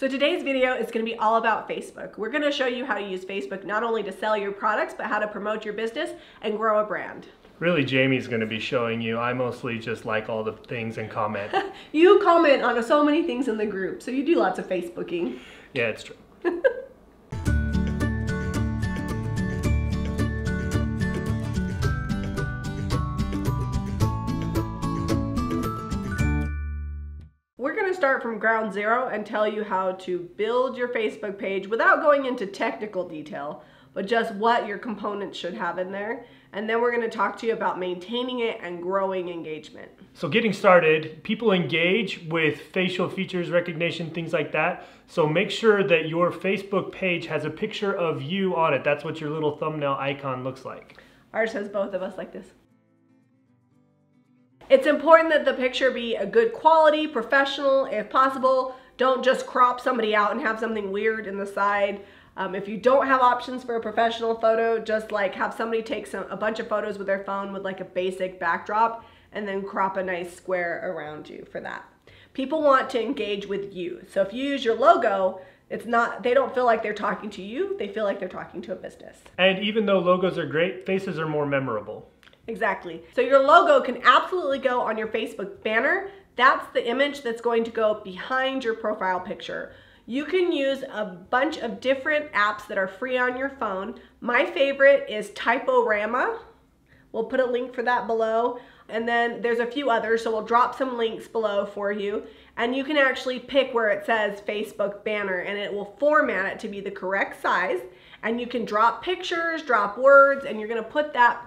So today's video is going to be all about Facebook. We're going to show you how to use Facebook not only to sell your products, but how to promote your business and grow a brand. Really, Jamie's going to be showing you. I mostly just like all the things and comment. You comment on so many things in the group, so you do lots of Facebooking. Yeah, it's true. We're going to start from ground zero and tell you how to build your Facebook page without going into technical detail, but just what your components should have in there. And then we're going to talk to you about maintaining it and growing engagement. So getting started, people engage with facial features recognition, things like that. So make sure that your Facebook page has a picture of you on it. That's what your little thumbnail icon looks like. Ours has both of us like this. It's important that the picture be a good quality, professional, if possible. Don't just crop somebody out and have something weird in the side. If you don't have options for a professional photo, just like have somebody take a bunch of photos with their phone with like a basic backdrop and then crop a nice square around you for that. People want to engage with you. So if you use your logo, they don't feel like they're talking to you, they feel like they're talking to a business. And even though logos are great, faces are more memorable. Exactly. So your logo can absolutely go on your Facebook banner. That's the image that's going to go behind your profile picture. You can use a bunch of different apps that are free on your phone. My favorite is Typorama. We'll put a link for that below. And then there's a few others, so we'll drop some links below for you. And you can actually pick where it says Facebook banner, and it will format it to be the correct size. And you can drop pictures, drop words, and you're gonna put that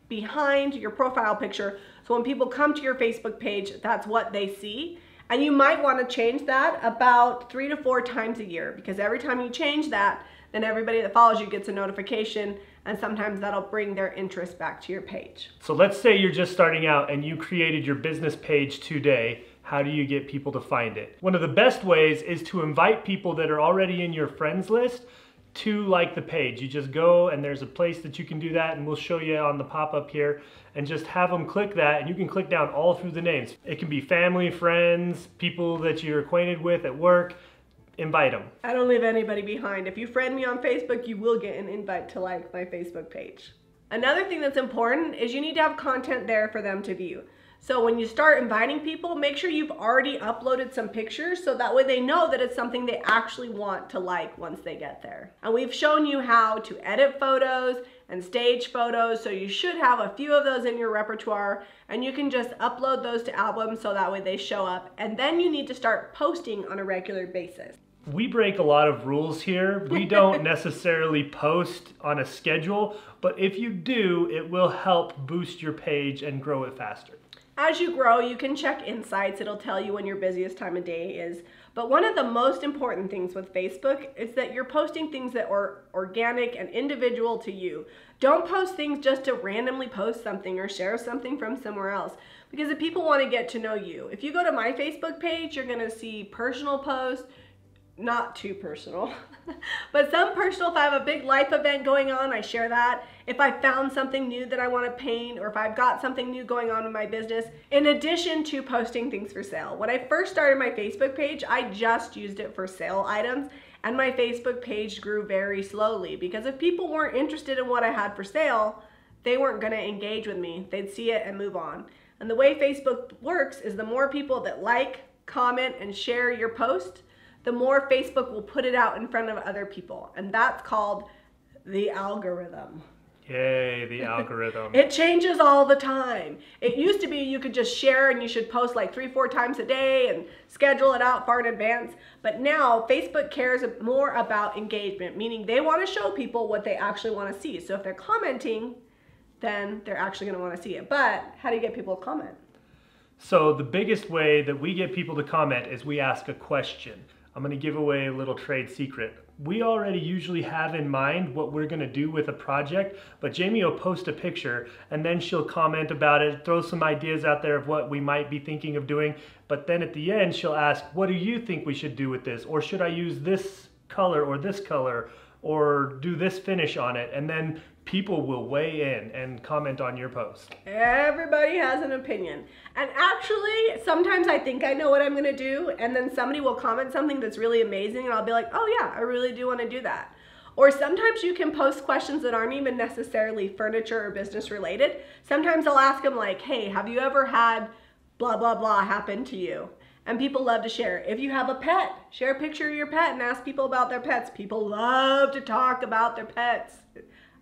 behind your profile picture. So when people come to your Facebook page, that's what they see. And you might want to change that about 3 to 4 times a year, because every time you change that, then everybody that follows you gets a notification, and sometimes that'll bring their interest back to your page. So let's say you're just starting out and you created your business page today. How do you get people to find it? One of the best ways is to invite people that are already in your friends list to like the page. You just go and there's a place that you can do that, and we'll show you on the pop-up here, and just have them click that, and you can click down all through the names. It can be family, friends, people that you're acquainted with at work. Invite them. I don't leave anybody behind. If you friend me on Facebook, you will get an invite to like my Facebook page. Another thing that's important is you need to have content there for them to view. So when you start inviting people, make sure you've already uploaded some pictures, so that way they know that it's something they actually want to like once they get there. And we've shown you how to edit photos and stage photos, so you should have a few of those in your repertoire, and you can just upload those to albums so that way they show up. And then you need to start posting on a regular basis. We break a lot of rules here. We don't necessarily post on a schedule, but if you do, it will help boost your page and grow it faster. As you grow, you can check insights. It'll tell you when your busiest time of day is. But one of the most important things with Facebook is that you're posting things that are organic and individual to you. Don't post things just to randomly post something or share something from somewhere else, because if people want to get to know you. If you go to my Facebook page, you're going to see personal posts. Not too personal, but some personal. If I have a big life event going on, I share that. If I found something new that I want to paint, or if I've got something new going on in my business, in addition to posting things for sale. When I first started my Facebook page, I just used it for sale items, and my Facebook page grew very slowly, because if people weren't interested in what I had for sale, they weren't going to engage with me. They'd see it and move on. And the way Facebook works is the more people that like, comment, and share your post, the more Facebook will put it out in front of other people. And that's called the algorithm. Yay, the algorithm. It changes all the time. It used to be you could just share and you should post like 3-4 times a day and schedule it out far in advance. But now Facebook cares more about engagement, meaning they want to show people what they actually want to see. So if they're commenting, then they're actually going to want to see it. But how do you get people to comment? So the biggest way that we get people to comment is we ask a question. I'm going to give away a little trade secret. We already usually have in mind what we're going to do with a project, but Jamie will post a picture and then she'll comment about it, throw some ideas out there of what we might be thinking of doing, but then at the end she'll ask, what do you think we should do with this? Or should I use this color or do this finish on it? And then people will weigh in and comment on your post. Everybody has an opinion. And actually, sometimes I think I know what I'm gonna do, and then somebody will comment something that's really amazing, and I'll be like, oh yeah, I really do wanna do that. Or sometimes you can post questions that aren't even necessarily furniture or business related. Sometimes I'll ask them like, hey, have you ever had blah, blah, blah happen to you? And people love to share. If you have a pet, share a picture of your pet and ask people about their pets. People love to talk about their pets.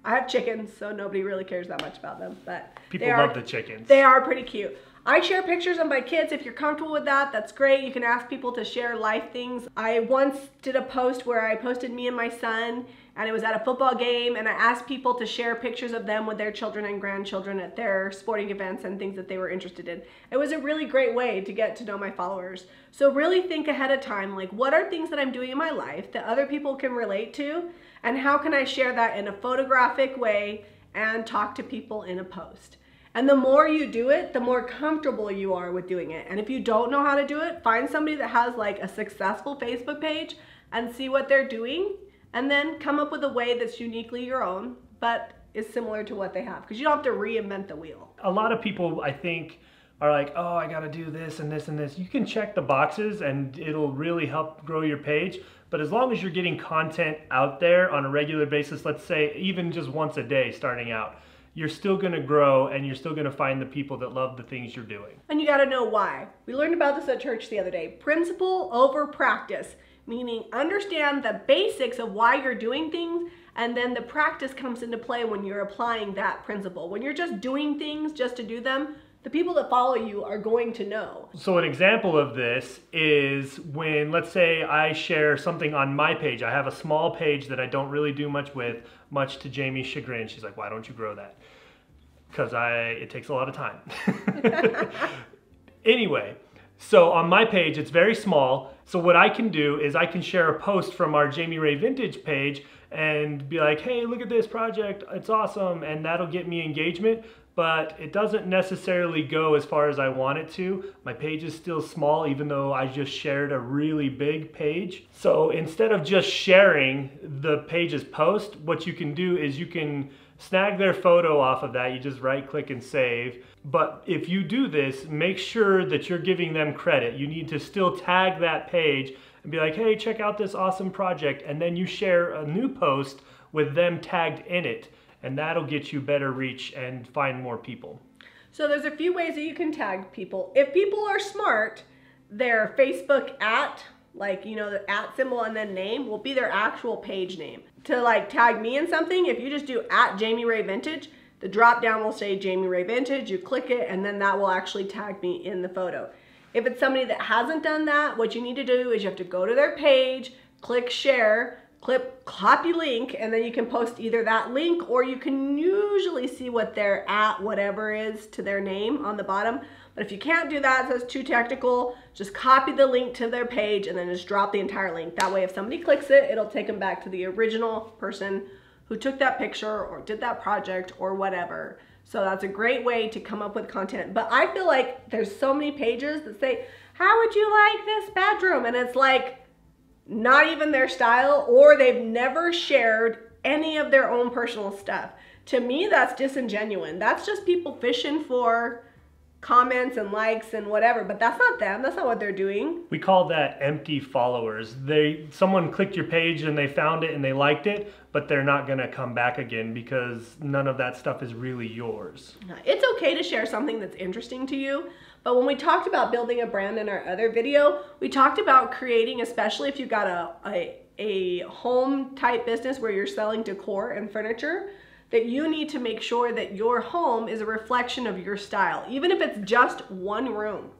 I have chickens, so nobody really cares that much about them, but people love the chickens. They are pretty cute. I share pictures of my kids. If you're comfortable with that, that's great. You can ask people to share life things. I once did a post where I posted me and my son, and it was at a football game, and I asked people to share pictures of them with their children and grandchildren at their sporting events and things that they were interested in. It was a really great way to get to know my followers. So really think ahead of time, like what are things that I'm doing in my life that other people can relate to, and how can I share that in a photographic way and talk to people in a post? And the more you do it, the more comfortable you are with doing it. And if you don't know how to do it, find somebody that has like a successful Facebook page and see what they're doing, and then come up with a way that's uniquely your own, but is similar to what they have, because you don't have to reinvent the wheel. A lot of people, I think, are like, oh, I gotta do this and this and this. You can check the boxes and it'll really help grow your page. But as long as you're getting content out there on a regular basis, let's say even just once a day starting out, you're still gonna grow and you're still gonna find the people that love the things you're doing. And you gotta know why. We learned about this at church the other day. Principle over practice, meaning understand the basics of why you're doing things, and then the practice comes into play when you're applying that principle. When you're just doing things just to do them, the people that follow you are going to know. So an example of this is when, let's say I share something on my page. I have a small page that I don't really do much with, much to Jamie's chagrin. She's like, why don't you grow that? Because it takes a lot of time. Anyway, so on my page, it's very small. So what I can do is I can share a post from our Jami Ray Vintage page and be like, hey, look at this project, it's awesome. And that'll get me engagement, but it doesn't necessarily go as far as I want it to. My page is still small, even though I just shared a really big page. So instead of just sharing the page's post, what you can do is you can snag their photo off of that. You just right click and save. But if you do this, make sure that you're giving them credit. You need to still tag that page and be like, hey, check out this awesome project. And then you share a new post with them tagged in it. And that'll get you better reach and find more people. So there's a few ways that you can tag people. If people are smart, their Facebook @ like, you know, the @ symbol and then name will be their actual page name. To like tag me in something, if you just do @Jami Ray Vintage, the drop down will say Jami Ray Vintage, you click it, and then that will actually tag me in the photo. If it's somebody that hasn't done that, what you need to do is you have to go to their page, click share, click copy link, and then you can post either that link, or you can usually see what their whatever is to their name on the bottom. But if you can't do that, so it's too technical, just copy the link to their page and then just drop the entire link. That way if somebody clicks it, it'll take them back to the original person who took that picture or did that project or whatever. So that's a great way to come up with content. But I feel like there's so many pages that say, how would you like this bedroom? And it's like, not even their style, or they've never shared any of their own personal stuff. To me, that's disingenuous. That's just people fishing for comments and likes and whatever, but that's not them. That's not what they're doing. We call that empty followers. Someone clicked your page and they found it and they liked it, but they're not gonna come back again because none of that stuff is really yours. It's okay to share something that's interesting to you, but when we talked about building a brand in our other video, we talked about creating, especially if you've got a home type business where you're selling decor and furniture, that you need to make sure that your home is a reflection of your style. Even if it's just one room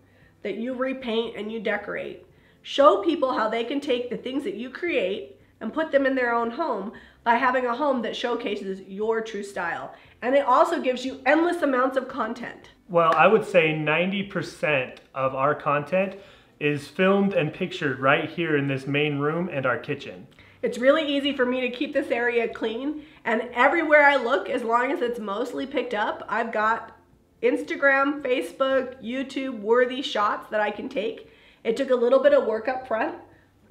that you repaint and you decorate. Show people how they can take the things that you create and put them in their own home by having a home that showcases your true style. And it also gives you endless amounts of content. Well, I would say 90% of our content is filmed and pictured right here in this main room and our kitchen. It's really easy for me to keep this area clean, and everywhere I look, as long as it's mostly picked up, I've got Instagram, Facebook, YouTube worthy shots that I can take. It took a little bit of work up front,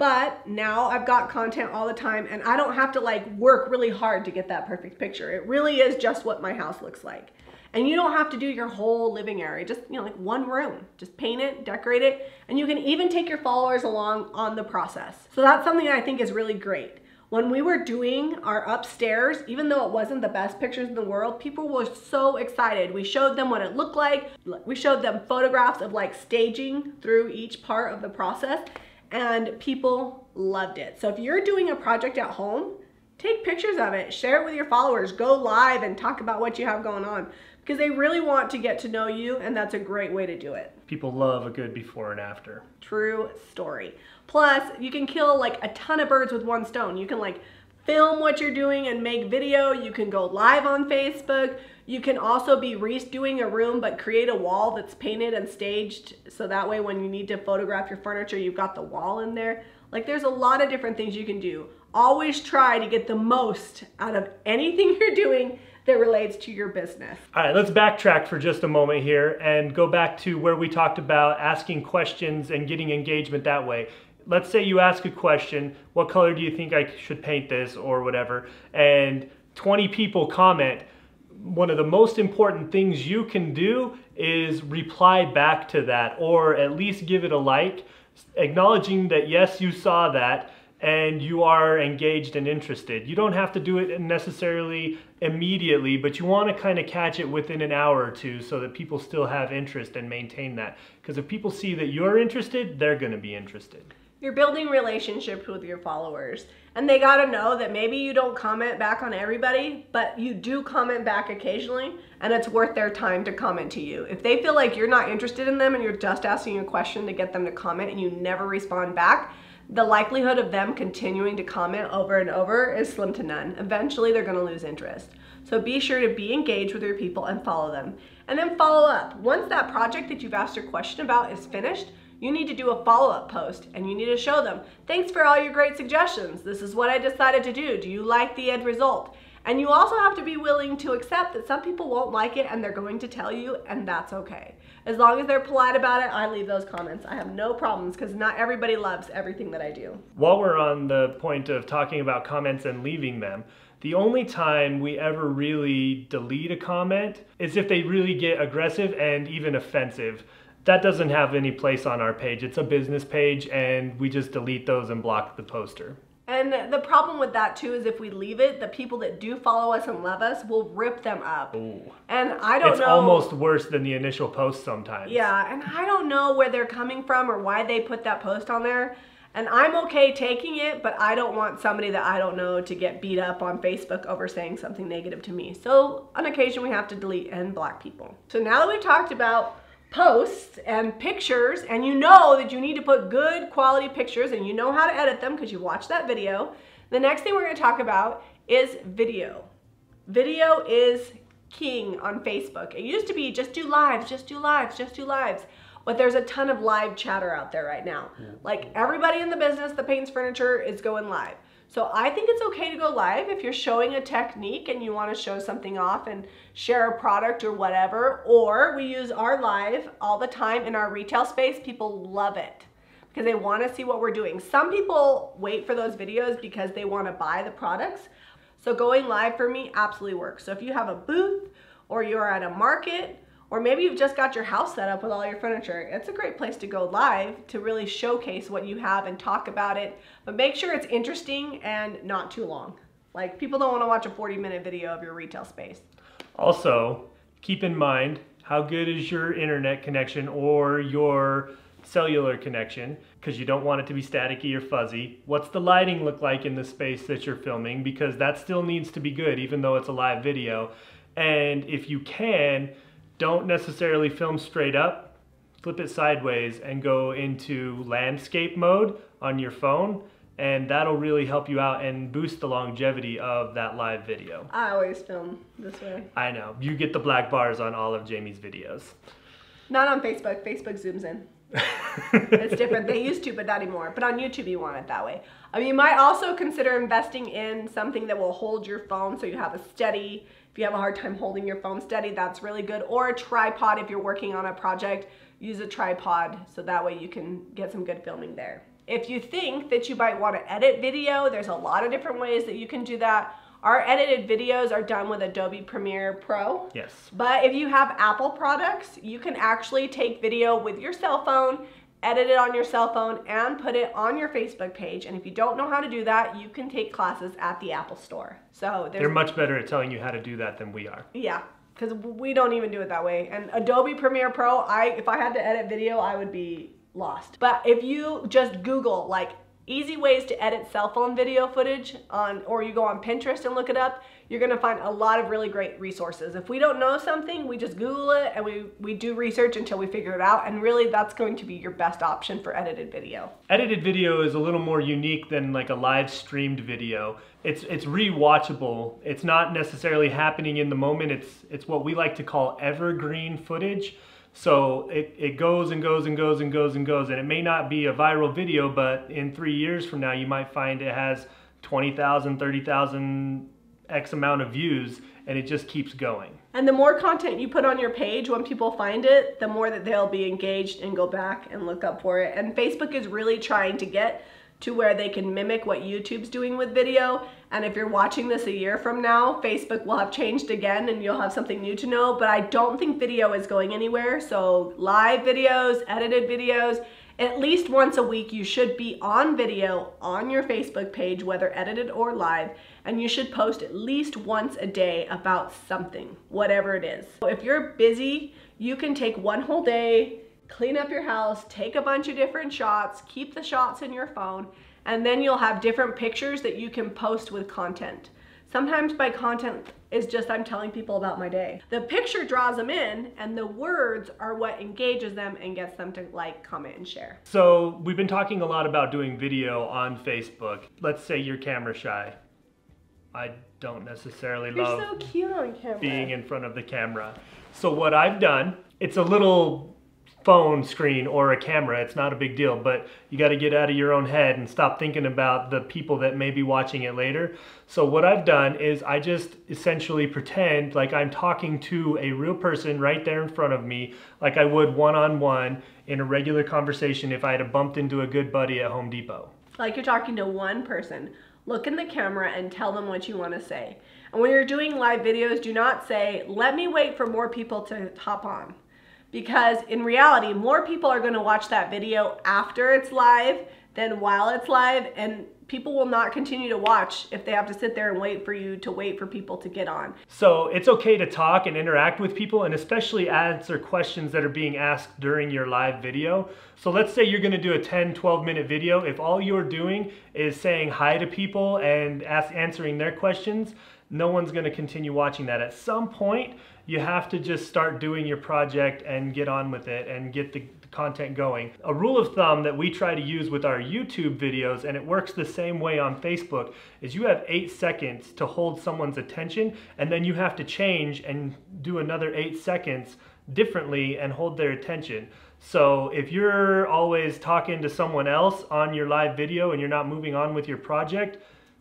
But now I've got content all the time and I don't have to like work really hard to get that perfect picture. It really is just what my house looks like. And you don't have to do your whole living area, just, you know, like one room. Just paint it, decorate it, and you can even take your followers along on the process. So that's something that I think is really great. When we were doing our upstairs, even though it wasn't the best pictures in the world, people were so excited. We showed them what it looked like. We showed them photographs of like staging through each part of the process, and people loved it. So if you're doing a project at home, take pictures of it, share it with your followers, go live and talk about what you have going on, because they really want to get to know you, and that's a great way to do it. People love a good before and after. True story. Plus, you can kill like a ton of birds with one stone. You can like film what you're doing and make video. You can go live on Facebook. You can also be redoing a room but create a wall that's painted and staged, so that way when you need to photograph your furniture, you've got the wall in there. Like, there's a lot of different things you can do. Always try to get the most out of anything you're doing that relates to your business. All right, let's backtrack for just a moment here and go back to where we talked about asking questions and getting engagement that way. Let's say you ask a question, what color do you think I should paint this, or whatever, and 20 people comment. One of the most important things you can do is reply back to that, or at least give it a like, acknowledging that yes, you saw that and you are engaged and interested. You don't have to do it necessarily immediately, but you want to kind of catch it within an hour or two so that people still have interest and maintain that. Because if people see that you're interested, they're going to be interested. You're building relationships with your followers, and they got to know that maybe you don't comment back on everybody, but you do comment back occasionally, and it's worth their time to comment to you. If they feel like you're not interested in them and you're just asking a question to get them to comment and you never respond back, the likelihood of them continuing to comment over and over is slim to none. Eventually, they're going to lose interest. So be sure to be engaged with your people and follow them. And then follow up. Once that project that you've asked your question about is finished, you need to do a follow-up post, and you need to show them, thanks for all your great suggestions. This is what I decided to do. Do you like the end result? And you also have to be willing to accept that some people won't like it and they're going to tell you, and that's okay. As long as they're polite about it, I leave those comments. I have no problems, because not everybody loves everything that I do. While we're on the point of talking about comments and leaving them, the only time we ever really delete a comment is if they really get aggressive and even offensive. That doesn't have any place on our page. It's a business page, and we just delete those and block the poster. And the problem with that too is if we leave it, the people that do follow us and love us will rip them up. Ooh. And I don't know. It's almost worse than the initial post sometimes. Yeah, and I don't know where they're coming from or why they put that post on there. And I'm okay taking it, but I don't want somebody that I don't know to get beat up on Facebook over saying something negative to me. So on occasion we have to delete and block people. So now that we've talked about posts and pictures, and you know that you need to put good quality pictures and you know how to edit them because you watched that video, the next thing we're going to talk about is video. Video is king on Facebook. It used to be just do lives, just do lives, just do lives. But there's a ton of live chatter out there right now. Like everybody in the business that paints furniture is going live. So I think it's okay to go live if you're showing a technique and you want to show something off and share a product or whatever. Or we use our live all the time in our retail space. People love it because they want to see what we're doing. Some people wait for those videos because they want to buy the products. So going live for me absolutely works. So if you have a booth or you're at a market, or maybe you've just got your house set up with all your furniture, it's a great place to go live to really showcase what you have and talk about it. But make sure it's interesting and not too long. Like, people don't want to watch a 40-minute video of your retail space. Also, keep in mind, how good is your internet connection or your cellular connection, because you don't want it to be staticky or fuzzy. What's the lighting look like in the space that you're filming, because that still needs to be good even though it's a live video. And if you can, don't necessarily film straight up, flip it sideways and go into landscape mode on your phone, and that'll really help you out and boost the longevity of that live video. I always film this way. I know, you get the black bars on all of Jami's videos. Not on Facebook. Facebook zooms in. It's different. They used to, but not anymore. But on YouTube, you want it that way. I mean, you might also consider investing in something that will hold your phone so you have a steady. If you have a hard time holding your phone steady, that's really good. Or a tripod if you're working on a project. Use a tripod so that way you can get some good filming there. If you think that you might want to edit video, there's a lot of different ways that you can do that. Our edited videos are done with Adobe Premiere Pro. Yes. But if you have Apple products, you can actually take video with your cell phone, edit it on your cell phone, and put it on your Facebook page. And if you don't know how to do that, you can take classes at the Apple Store. So they're much better at telling you how to do that than we are. Yeah, because we don't even do it that way. And Adobe Premiere Pro, if I had to edit video, I would be lost. But if you just Google like easy ways to edit cell phone video footage or you go on Pinterest and look it up, you're gonna find a lot of really great resources. If we don't know something, we just Google it and we do research until we figure it out, and really that's going to be your best option for edited video. Edited video is a little more unique than like a live streamed video. It's rewatchable. It's not necessarily happening in the moment. It's what we like to call evergreen footage. So it goes and goes and goes and goes and goes, and it may not be a viral video, but in 3 years from now, you might find it has 20,000, 30,000 X amount of views, and it just keeps going. And the more content you put on your page, when people find it, the more that they'll be engaged and go back and look up for it. And Facebook is really trying to get to where they can mimic what YouTube's doing with video. And if you're watching this a year from now, Facebook will have changed again and you'll have something new to know, but I don't think video is going anywhere. So live videos, edited videos, at least once a week you should be on video on your Facebook page, whether edited or live, and you should post at least once a day about something, whatever it is. So if you're busy, you can take one whole day, clean up your house, take a bunch of different shots, keep the shots in your phone, and then you'll have different pictures that you can post with content. Sometimes my content is just I'm telling people about my day. The picture draws them in, and the words are what engages them and gets them to like, comment, and share. So we've been talking a lot about doing video on Facebook. Let's say you're camera shy. I don't necessarily love so cute on camera. Being in front of the camera. So what I've done, it's a little phone screen or a camera, it's not a big deal, but you got to get out of your own head and stop thinking about the people that may be watching it later. So what I've done is I just essentially pretend like I'm talking to a real person right there in front of me, like I would one-on-one in a regular conversation if I had bumped into a good buddy at Home Depot. Like you're talking to one person. Look in the camera and tell them what you want to say. And when you're doing live videos, do not say, let me wait for more people to hop on. Because in reality, more people are going to watch that video after it's live than while it's live, and people will not continue to watch if they have to sit there and wait for people to get on. So it's okay to talk and interact with people, and especially answer questions that are being asked during your live video. So let's say you're going to do a 10-12 minute video. If all you're doing is saying hi to people and answering their questions, no one's going to continue watching that. At some point, you have to just start doing your project and get on with it and get the content going. A rule of thumb that we try to use with our YouTube videos, and it works the same way on Facebook, is you have 8 seconds to hold someone's attention, and then you have to change and do another 8 seconds differently and hold their attention. So if you're always talking to someone else on your live video and you're not moving on with your project,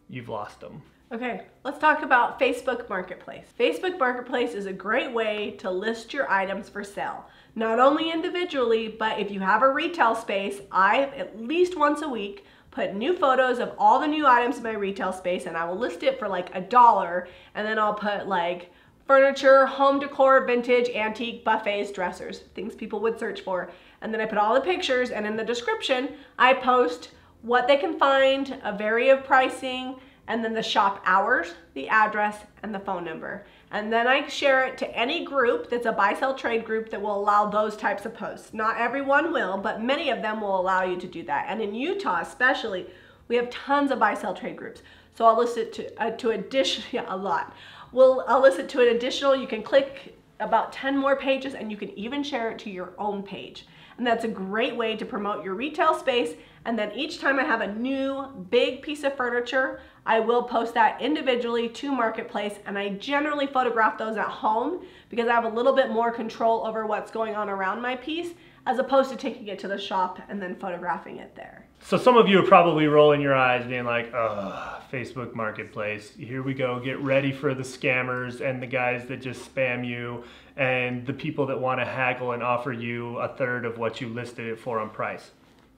you've lost them. Okay, let's talk about Facebook Marketplace. Facebook Marketplace is a great way to list your items for sale. Not only individually, but if you have a retail space, I, at least once a week, put new photos of all the new items in my retail space, and I will list it for like $1, and then I'll put like furniture, home decor, vintage, antique, buffets, dressers, things people would search for. And then I put all the pictures, and in the description, I post what they can find, a vary of pricing, and then the shop hours, the address, and the phone number. And then I share it to any group that's a buy, sell, trade group that will allow those types of posts. Not everyone will, but many of them will allow you to do that. And in Utah especially, we have tons of buy, sell, trade groups. So I'll list it to additional, yeah, a lot. I'll list it to an additional, you can click about 10 more pages, and you can even share it to your own page. And that's a great way to promote your retail space. And then each time I have a new big piece of furniture, I will post that individually to Marketplace, and I generally photograph those at home because I have a little bit more control over what's going on around my piece, as opposed to taking it to the shop and then photographing it there. So some of you are probably rolling your eyes being like, ugh, Facebook Marketplace, here we go, get ready for the scammers and the guys that just spam you and the people that want to haggle and offer you 1/3 of what you listed it for on price.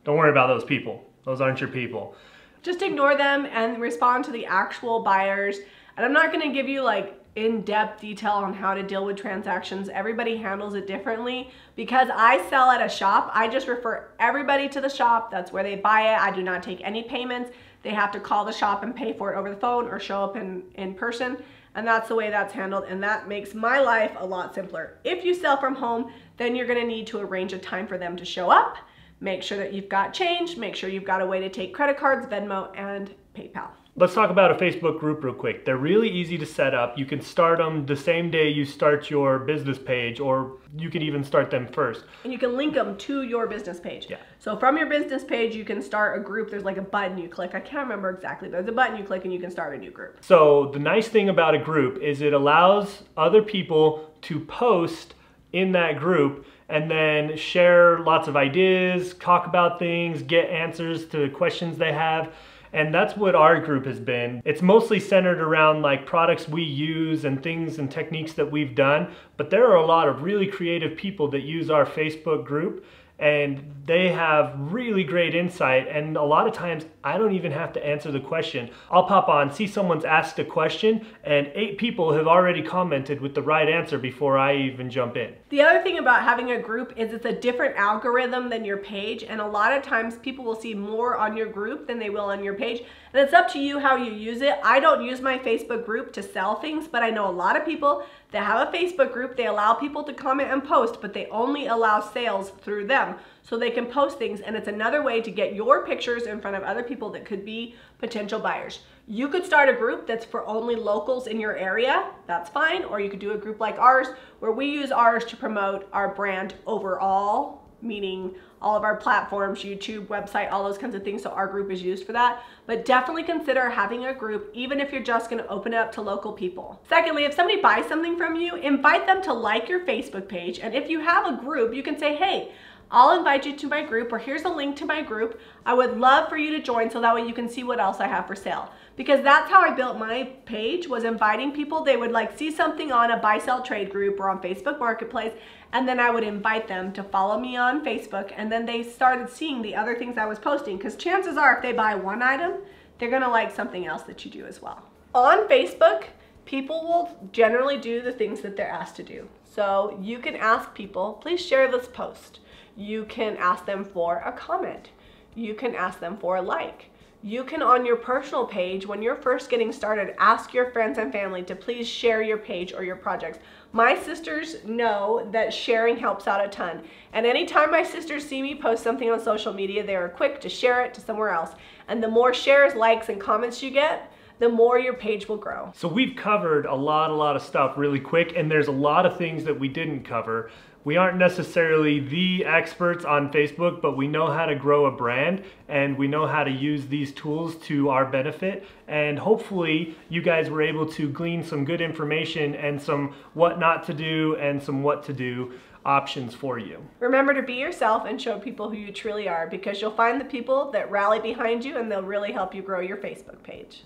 Don't worry about those people. Those aren't your people. Just ignore them and respond to the actual buyers. And I'm not going to give you like in-depth detail on how to deal with transactions. Everybody handles it differently. Because I sell at a shop, I just refer everybody to the shop. That's where they buy it. I do not take any payments. They have to call the shop and pay for it over the phone or show up in person. And that's the way that's handled, and that makes my life a lot simpler. If you sell from home, then you're gonna need to arrange a time for them to show up, make sure that you've got change, make sure you've got a way to take credit cards, Venmo, and PayPal. Let's talk about a Facebook group real quick. They're really easy to set up. You can start them the same day you start your business page, or you can even start them first. And you can link them to your business page. Yeah. So from your business page, you can start a group. There's like a button you click. I can't remember exactly. There's a button you click and you can start a new group. So the nice thing about a group is it allows other people to post in that group and then share lots of ideas, talk about things, get answers to questions they have. And that's what our group has been. It's mostly centered around like products we use and things and techniques that we've done, but there are a lot of really creative people that use our Facebook group, and they have really great insight, and a lot of times I don't even have to answer the question. I'll pop on, see someone's asked a question, and 8 people have already commented with the right answer before I even jump in. The other thing about having a group is it's a different algorithm than your page, and a lot of times people will see more on your group than they will on your page, and it's up to you how you use it. I don't use my Facebook group to sell things, but I know a lot of people that have a Facebook group. They allow people to comment and post, but they only allow sales through them, so they can post things, and it's another way to get your pictures in front of other people that could be potential buyers. You could start a group that's for only locals in your area, that's fine, or you could do a group like ours where we use ours to promote our brand overall, meaning all of our platforms, YouTube, website, all those kinds of things, so our group is used for that. But definitely consider having a group, even if you're just gonna open it up to local people. Secondly, if somebody buys something from you, invite them to like your Facebook page, and if you have a group, you can say, hey, I'll invite you to my group, or here's a link to my group. I would love for you to join so that way you can see what else I have for sale. Because that's how I built my page, was inviting people. They would like see something on a buy sell trade group or on Facebook Marketplace, and then I would invite them to follow me on Facebook, and then they started seeing the other things I was posting, because chances are if they buy one item, they're gonna like something else that you do as well. On Facebook, people will generally do the things that they're asked to do. So you can ask people, please share this post. You can ask them for a comment. You can ask them for a like. You can, on your personal page, when you're first getting started, ask your friends and family to please share your page or your projects. My sisters know that sharing helps out a ton. And anytime my sisters see me post something on social media, they are quick to share it to somewhere else. And the more shares, likes, and comments you get, the more your page will grow. So we've covered a lot of stuff really quick, and there's a lot of things that we didn't cover. We aren't necessarily the experts on Facebook, but we know how to grow a brand, and we know how to use these tools to our benefit. And hopefully you guys were able to glean some good information and some what not to do and some what to do options for you. Remember to be yourself and show people who you truly are, because you'll find the people that rally behind you, and they'll really help you grow your Facebook page.